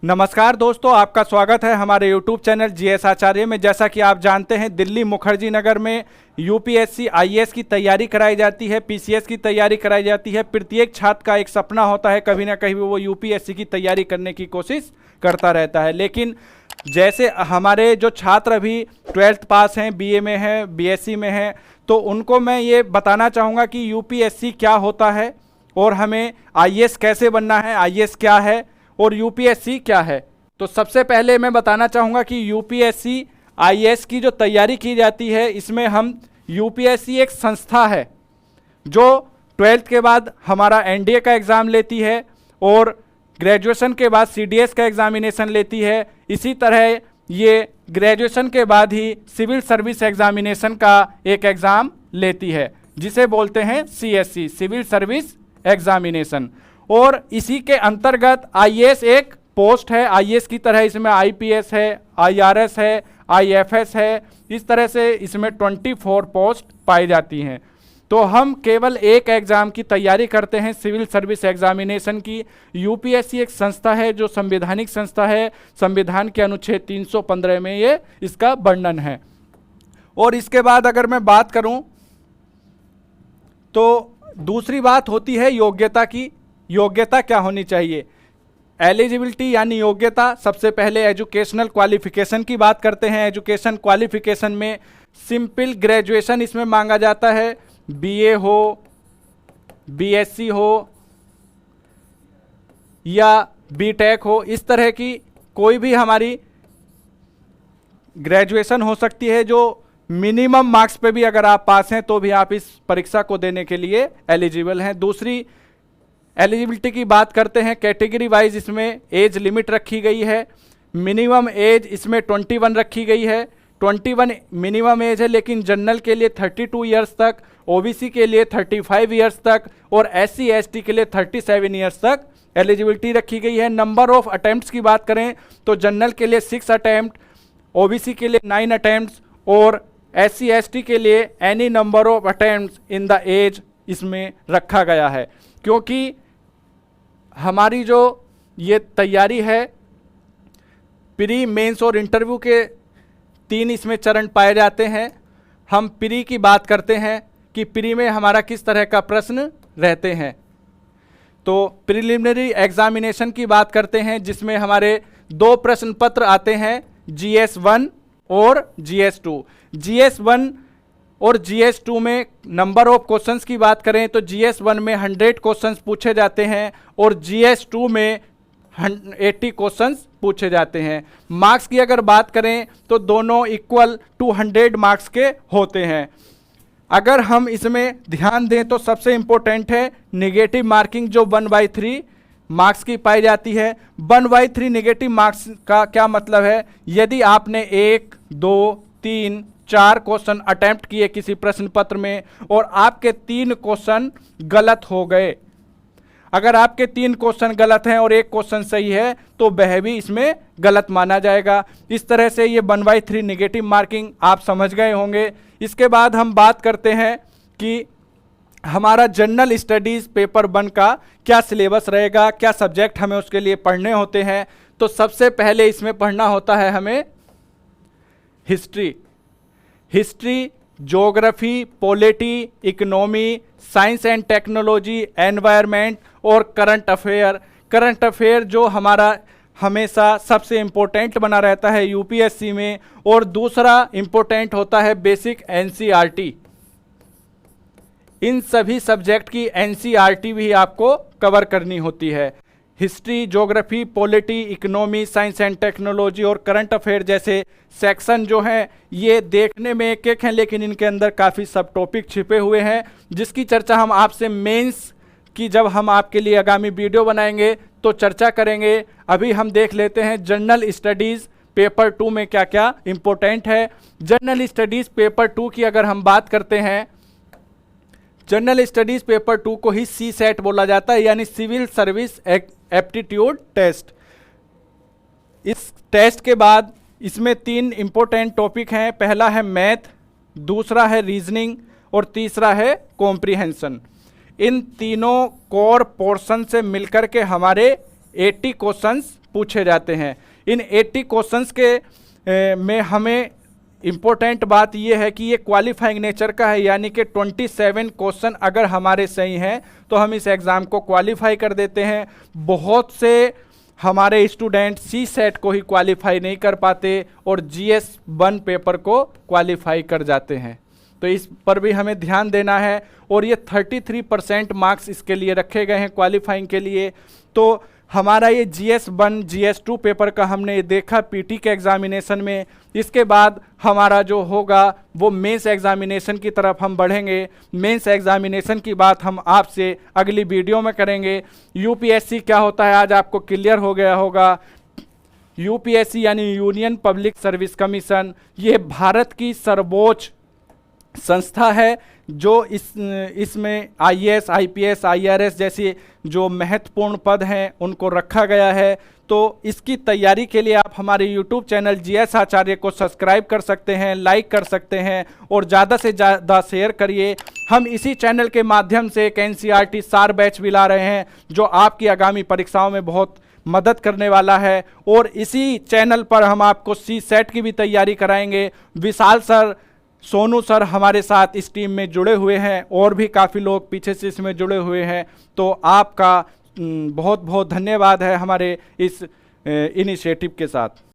नमस्कार दोस्तों, आपका स्वागत है हमारे YouTube चैनल जीएस आचार्य में। जैसा कि आप जानते हैं, दिल्ली मुखर्जी नगर में यूपीएससी आईएएस की तैयारी कराई जाती है, पीसीएस की तैयारी कराई जाती है। प्रत्येक छात्र का एक सपना होता है, कभी ना कभी वो यूपीएससी की तैयारी करने की कोशिश करता रहता है। लेकिन जैसे हमारे जो छात्र अभी 12th पास हैं, बीए में हैं, बीएससी में हैं, तो उनको मैं ये बताना चाहूँगा कि यूपीएससी क्या होता है और हमें आईएएस कैसे बनना है, आईएएस क्या है और यूपीएससी क्या है। तो सबसे पहले मैं बताना चाहूँगा कि यूपीएससी आईएएस की जो तैयारी की जाती है, इसमें हम यूपीएससी एक संस्था है जो 12th के बाद हमारा एनडीए का एग्ज़ाम लेती है और ग्रेजुएशन के बाद सीडीएस का एग्ज़ामिनेशन लेती है। इसी तरह ये ग्रेजुएशन के बाद ही सिविल सर्विस एग्ज़ामिनेशन का एक एग्ज़ाम लेती है, जिसे बोलते हैं सीएससी, सिविल सर्विस एग्ज़ामिनेशन। और इसी के अंतर्गत आईएएस एक पोस्ट है। आईएएस की तरह इसमें आईपीएस है, आईआरएस है, आईएफएस है। इस तरह से इसमें 24 पोस्ट पाई जाती हैं। तो हम केवल एक एग्ज़ाम की तैयारी करते हैं, सिविल सर्विस एग्ज़ामिनेशन की। यूपीएससी एक संस्था है जो संवैधानिक संस्था है। संविधान के अनुच्छेद 315 में ये इसका वर्णन है। और इसके बाद अगर मैं बात करूं तो दूसरी बात होती है योग्यता की। योग्यता क्या होनी चाहिए? एलिजिबिलिटी यानी योग्यता। सबसे पहले एजुकेशनल क्वालिफिकेशन की बात करते हैं। एजुकेशन क्वालिफिकेशन में सिंपल ग्रेजुएशन इसमें मांगा जाता है। बीए हो, बीएससी हो या बीटेक हो, इस तरह की कोई भी हमारी ग्रेजुएशन हो सकती है जो मिनिमम मार्क्स पे भी अगर आप पास हैं तो भी आप इस परीक्षा को देने के लिए एलिजिबल हैं। दूसरी एलिजिबिलिटी की बात करते हैं। कैटेगरी वाइज इसमें एज लिमिट रखी गई है। मिनिमम एज इसमें 21 रखी गई है। 21 मिनिमम एज है, लेकिन जनरल के लिए 32 ईयर्स तक, ओबीसी के लिए 35 ईयर्स तक और एससी एसटी के लिए 37 ईयर्स तक एलिजिबिलिटी रखी गई है। नंबर ऑफ अटैम्प्ट्स की बात करें तो जनरल के लिए 6 अटैम्प्ट, ओबीसी के लिए 9 अटैम्प्ट्स और एससी एसटी के लिए any number of attempts in the age इसमें रखा गया है। क्योंकि हमारी जो ये तैयारी है, प्री, मेंस और इंटरव्यू के 3 इसमें चरण पाए जाते हैं। हम प्री की बात करते हैं कि प्री में हमारा किस तरह का प्रश्न रहते हैं। तो प्रिलिमिनरी एग्जामिनेशन की बात करते हैं, जिसमें हमारे 2 प्रश्न पत्र आते हैं, GS1 और GS2। GS1 और GS2 में नंबर ऑफ क्वेश्चंस की बात करें तो GS1 में 100 क्वेश्चंस पूछे जाते हैं और GS2 में 80 क्वेश्चंस पूछे जाते हैं। मार्क्स की अगर बात करें तो दोनों इक्वल 200 मार्क्स के होते हैं। अगर हम इसमें ध्यान दें तो सबसे इम्पोर्टेंट है नेगेटिव मार्किंग, जो 1/3 मार्क्स की पाई जाती है। 1/3 नेगेटिव मार्क्स का क्या मतलब है? यदि आपने 1, 2, 3, 4 क्वेश्चन अटेम्प्ट किए किसी प्रश्न पत्र में और आपके 3 क्वेश्चन गलत हो गए, अगर आपके 3 क्वेश्चन गलत हैं और 1 क्वेश्चन सही है तो वह भी इसमें गलत माना जाएगा। इस तरह से ये 1/3 नेगेटिव मार्किंग आप समझ गए होंगे। इसके बाद हम बात करते हैं कि हमारा जनरल स्टडीज़ पेपर 1 का क्या सिलेबस रहेगा, क्या सब्जेक्ट हमें उसके लिए पढ़ने होते हैं। तो सबसे पहले इसमें पढ़ना होता है हमें history, geography, polity, economy, science and technology, environment और करंट अफेयर। करंट अफेयर जो हमारा हमेशा सबसे इम्पोर्टेंट बना रहता है यूपीएससी में। और दूसरा इम्पोर्टेंट होता है बेसिक एनसीईआरटी। इन सभी सब्जेक्ट की एनसीईआरटी भी आपको कवर करनी होती है। History, geography, polity, economy, science and technology और करंट अफेयर जैसे सेक्शन जो हैं ये देखने में एक हैं, लेकिन इनके अंदर काफ़ी सब टॉपिक छिपे हुए हैं, जिसकी चर्चा हम आपसे मेंस की जब हम आपके लिए आगामी वीडियो बनाएंगे तो चर्चा करेंगे। अभी हम देख लेते हैं जनरल स्टडीज़ पेपर 2 में क्या क्या इम्पोर्टेंट है। जनरल स्टडीज़ पेपर 2 की अगर हम बात करते हैं, जनरल स्टडीज़ पेपर 2 को ही CSAT बोला जाता है, यानी सिविल सर्विस एप्टीट्यूड टेस्ट। इस टेस्ट के बाद इसमें 3 इम्पोर्टेंट टॉपिक हैं। पहला है मैथ, दूसरा है रीजनिंग और तीसरा है कॉम्प्रिहेंशन। इन तीनों कोर पोर्शन से मिलकर के हमारे 80 क्वेश्चंस पूछे जाते हैं। इन 80 क्वेश्चंस के में हमें इम्पोर्टेंट बात यह है कि ये क्वालिफाइंग नेचर का है, यानी कि 27 क्वेश्चन अगर हमारे सही हैं तो हम इस एग्ज़ाम को क्वालिफाई कर देते हैं। बहुत से हमारे स्टूडेंट सी सेट को ही क्वालिफाई नहीं कर पाते और GS 1 पेपर को क्वालिफाई कर जाते हैं, तो इस पर भी हमें ध्यान देना है। और ये 33% मार्क्स इसके लिए रखे गए हैं क्वालिफाइंग के लिए। तो हमारा ये GS 1 GS 2 पेपर का हमने देखा PT के एग्जामिनेशन में। इसके बाद हमारा जो होगा वो मेंस एग्जामिनेशन की तरफ हम बढ़ेंगे। मेंस एग्जामिनेशन की बात हम आपसे अगली वीडियो में करेंगे। UPSC क्या होता है आज आपको क्लियर हो गया होगा। UPSC यानी यूनियन पब्लिक सर्विस कमीशन, ये भारत की सर्वोच्च संस्था है जो इसमें IAS IPS IRS जैसे जो महत्वपूर्ण पद हैं उनको रखा गया है। तो इसकी तैयारी के लिए आप हमारे YouTube चैनल GS आचार्य को सब्सक्राइब कर सकते हैं, लाइक कर सकते हैं और ज़्यादा से ज़्यादा शेयर करिए। हम इसी चैनल के माध्यम से एक NCERT सार बैच भी ला रहे हैं जो आपकी आगामी परीक्षाओं में बहुत मदद करने वाला है। और इसी चैनल पर हम आपको C सेट की भी तैयारी कराएंगे। विशाल सर, सोनू सर हमारे साथ इस टीम में जुड़े हुए हैं और भी काफ़ी लोग पीछे से इसमें जुड़े हुए हैं। तो आपका बहुत बहुत धन्यवाद है हमारे इस इनिशिएटिव के साथ।